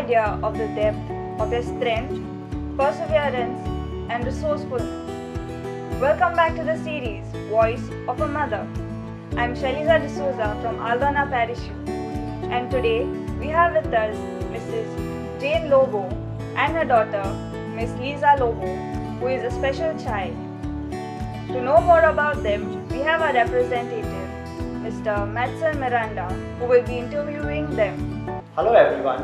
idea of the depth of their strength, perseverance, and resourcefulness. Welcome back to the series Voice of a Mother. I'm Shaliza D'Souza from Aldona Parish, and today we have with us Mrs. Jane Lobo and her daughter, Miss Lisa Lobo, who is a special child. To know more about them, we have our representative, Mr. Mathson Miranda, who will be interviewing them. Hello everyone,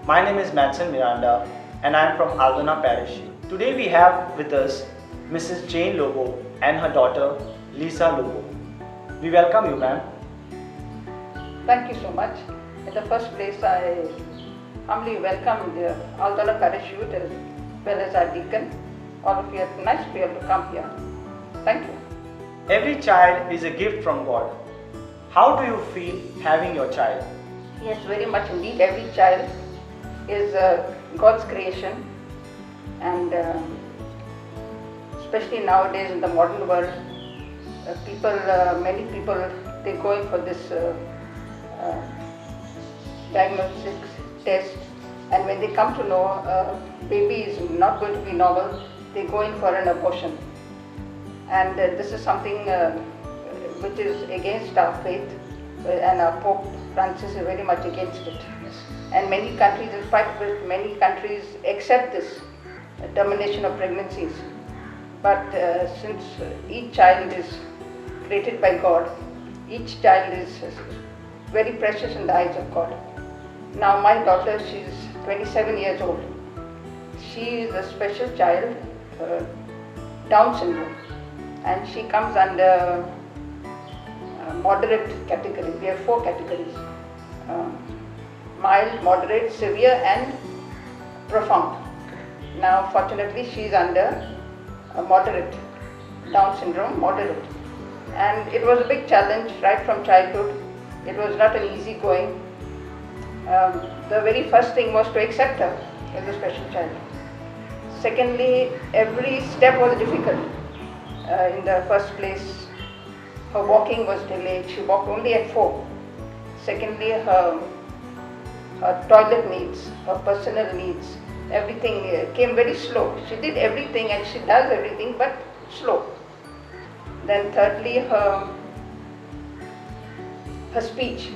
my name is Mathson Miranda and I am from Aldona Parish. Today we have with us Mrs. Jane Lobo and her daughter Lisa Lobo. We welcome you, ma'am. Thank you so much. In the first place, I humbly welcome the Aldona Parish youth as well as our deacon. All of you, it's nice to be able to come here. Thank you. Every child is a gift from God. How do you feel having your child? Yes, very much indeed. Every child is God's creation, and especially nowadays in the modern world, many people, they're going for this diagnostics test, and when they come to know baby is not going to be normal, they go in for an abortion. And this is something which is against our faith, and our Pope Francis is very much against it. And many countries, in spite of it, many countries accept this termination of pregnancies. But since each child is created by God, each child is very precious in the eyes of God. Now my daughter, she's 27 years old. She is a special child, Down syndrome, and she comes under moderate category. We have 4 categories: mild, moderate, severe and profound. Now fortunately she is under moderate, Down syndrome, moderate. And it was a big challenge right from childhood. It was not an easy going. The very first thing was to accept her as a special child. Secondly, every step was difficult. In the first place, her walking was delayed. She walked only at 4. Secondly, her toilet needs, her personal needs, everything came very slow. She did everything and she does everything, but slow. Then thirdly, her speech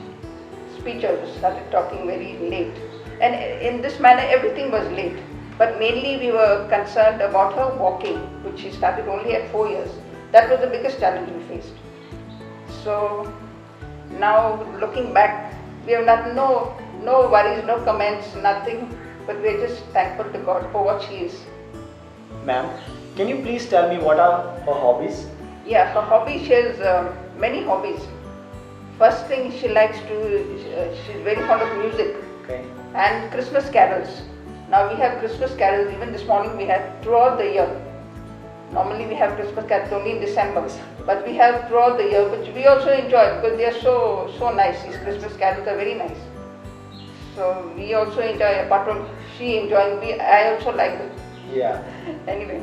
also started talking very late. And in this manner, everything was late. But mainly we were concerned about her walking, which she started only at 4 years. That was the biggest challenge we faced. So now looking back, we have no worries, no comments, nothing, but we are just thankful to God for what she is. Ma'am, can you please tell me what are her hobbies? Yeah, her hobby, she has many hobbies. First thing, she's very fond of music. Okay. And Christmas carols. Now we have Christmas carols, even this morning we had throughout the year. Normally we have Christmas carols only in December, but we have throughout the year, which we also enjoy because they are so nice. These Christmas carols are very nice. So we also enjoy, apart from she enjoying, I also like it. Yeah. Anyway,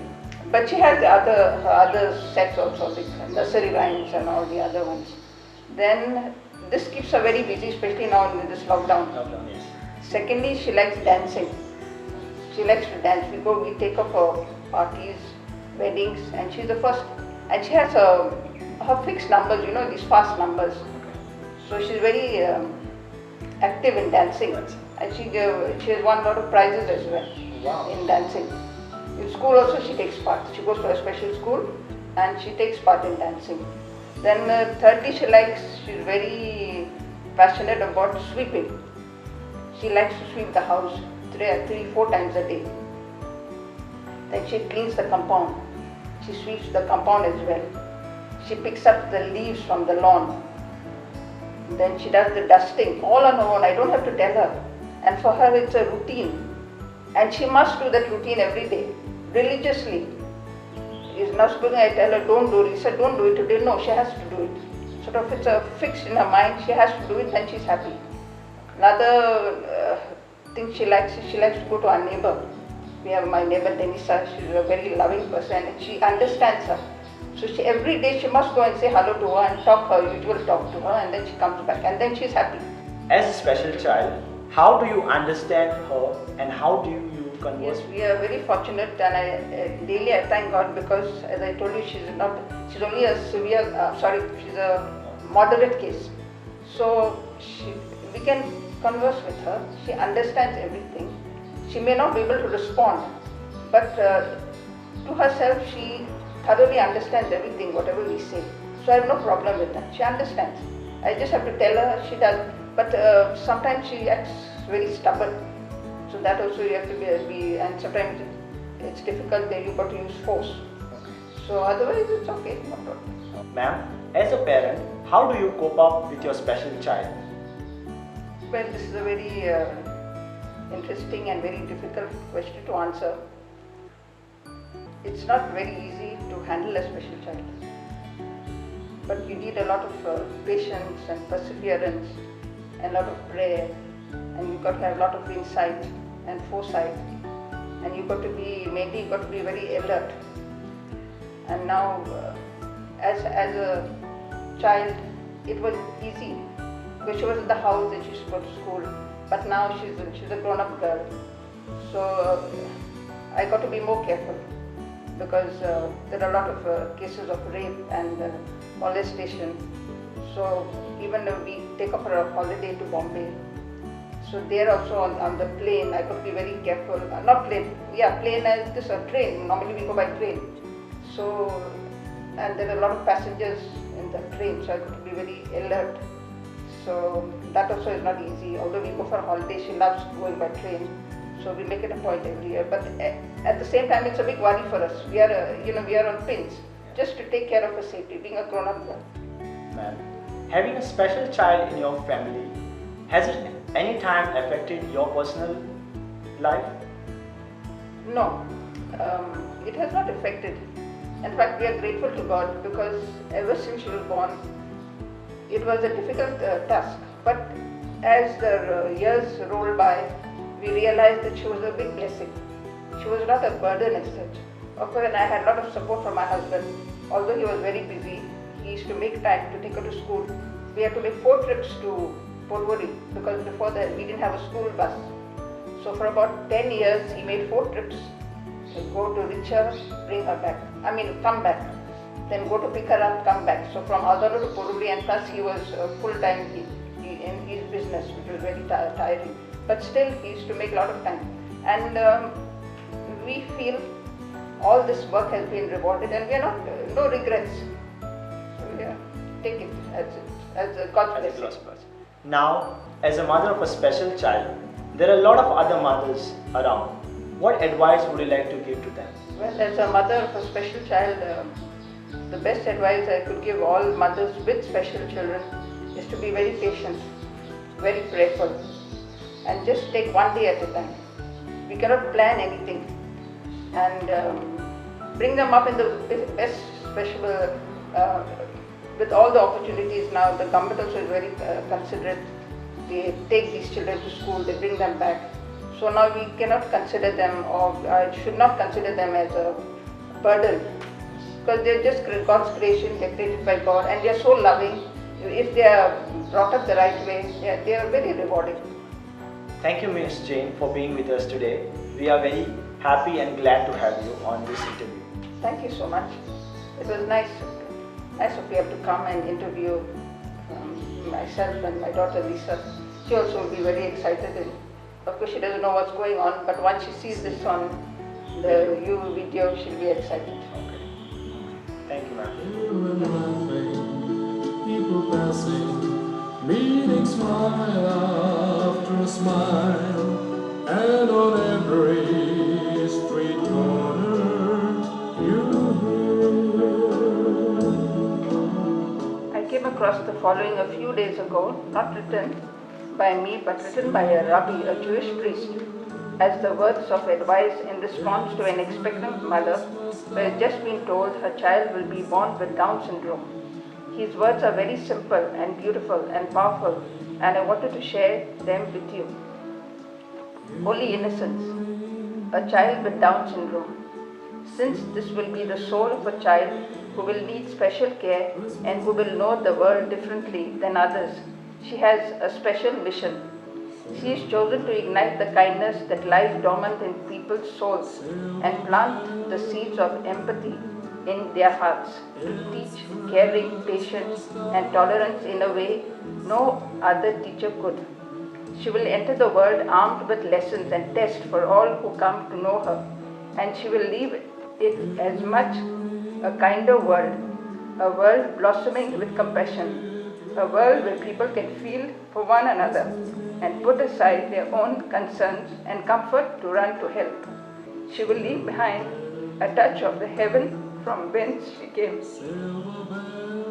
but she has her other sets also, like nursery rhymes and all the other ones. Then this keeps her very busy, especially now in this lockdown. Yes. Secondly, she likes dancing. She likes to dance. We take her for parties, weddings, and she's the first. And she has her fixed numbers, these fast numbers. So she's very active in dancing, and she has won a lot of prizes as well. Wow. In dancing. In school also she takes part. She goes to a special school and she takes part in dancing. Then thirdly, she's very passionate about sweeping. She likes to sweep the house 3-4 times a day. Then she cleans the compound. She sweeps the compound as well. She picks up the leaves from the lawn. Then she does the dusting all on her own. I don't have to tell her. And for her it's a routine. And she must do that routine every day, religiously. It's not supposed I tell her don't do it. She said don't do it today. No, she has to do it. Sort of it's fixed in her mind. She has to do it, then she's happy. Another thing she likes to go to our neighbor. We have my neighbor Denisa. She's a very loving person and she understands her. So every day she must go and say hello to her and talk her usual talk to her, and then she comes back and then she's happy. As a special child, How do you understand her and how do you converse Yes, with we are very fortunate, and daily I thank God, because as I told you, she's only a she's a moderate case. So we can converse with her. She understands everything. She may not be able to respond, but to herself she thoroughly understands everything, whatever we say. So I have no problem with that. She understands. I just have to tell her, she does. But sometimes she acts very stubborn. So that also you have to be and sometimes it's difficult, then you've got to use force. So otherwise it's okay, no problem. Ma'am, as a parent, how do you cope up with your special child? Well, this is a very interesting and very difficult question to answer. It's not very easy to handle a special child, but you need a lot of patience and perseverance and a lot of prayer, and you've got to have a lot of insight and foresight, and you've got to be very alert. And now as a child it was easy because she was in the house and she used to go to school, but now she's a grown-up girl, so I got to be more careful, because there are a lot of cases of rape and molestation. So even if we take up a holiday to Bombay, so there also on the plane I got to be very careful. Not plane, yeah, plane as this a train. Normally we go by train. So, and there are a lot of passengers in the train, so I got to be very alert. So that also is not easy. Although we go for a holiday, she loves going by train. So we make it a point every year. But at the same time, it's a big worry for us. We are, we are on pins just to take care of her safety, being a grown-up girl. Ma'am, having a special child in your family, has it any time affected your personal life? No, it has not affected. In fact, we are grateful to God, because ever since she was born, it was a difficult task. But as the years rolled by, we realized that she was a big blessing. She was not a burden as such. Of course, and I had a lot of support from my husband. Although he was very busy, he used to make time to take her to school. We had to make 4 trips to Porvorim, because before that we didn't have a school bus. So for about 10 years he made 4 trips. So go to reach her, bring her back. Come back. Then go to pick her up, come back. So from Aldona to Porvorim, and plus he was full-time in his business, which was very tiring. But still he used to make a lot of time. And we feel all this work has been rewarded, and we are not, no regrets. So yeah, take it as a God's blessing. Now, as a mother of a special child, there are a lot of other mothers around. What advice would you like to give to them? Well, as a mother of a special child, the best advice I could give all mothers with special children is to be very patient, very prayerful, and just take one day at a time. We cannot plan anything, and bring them up in the best special, with all the opportunities now. The government also is very considerate. They take these children to school, they bring them back. So now we cannot consider them, or should not consider them as a burden, because they're just God's creation, they're created by God, and they're so loving. If they are brought up the right way, they are very rewarding. Thank you, Ms. Jane, for being with us today. We are very happy and glad to have you on this interview. Thank you so much. It was nice of you to come and interview myself and my daughter Lisa. She also will be very excited, and of course she doesn't know what's going on, but once she sees this on the video, she'll be excited. Okay. Thank you, ma'am. People passing, meeting smile after smile, and on every street corner you hear. I came across the following a few days ago, not written by me but written by a rabbi, a Jewish priest, as the words of advice in response to an expectant mother who has just been told her child will be born with Down syndrome. His words are very simple and beautiful and powerful, and I wanted to share them with you. Holy innocence, a child with Down syndrome. Since this will be the soul of a child who will need special care and who will know the world differently than others, she has a special mission. She is chosen to ignite the kindness that lies dormant in people's souls and plant the seeds of empathy in their hearts, to teach caring, patience, and tolerance in a way no other teacher could. She will enter the world armed with lessons and tests for all who come to know her, and she will leave it as much a kinder world, a world blossoming with compassion, a world where people can feel for one another and put aside their own concerns and comfort to run to help. She will leave behind a touch of the heaven from whence she came. Silver bells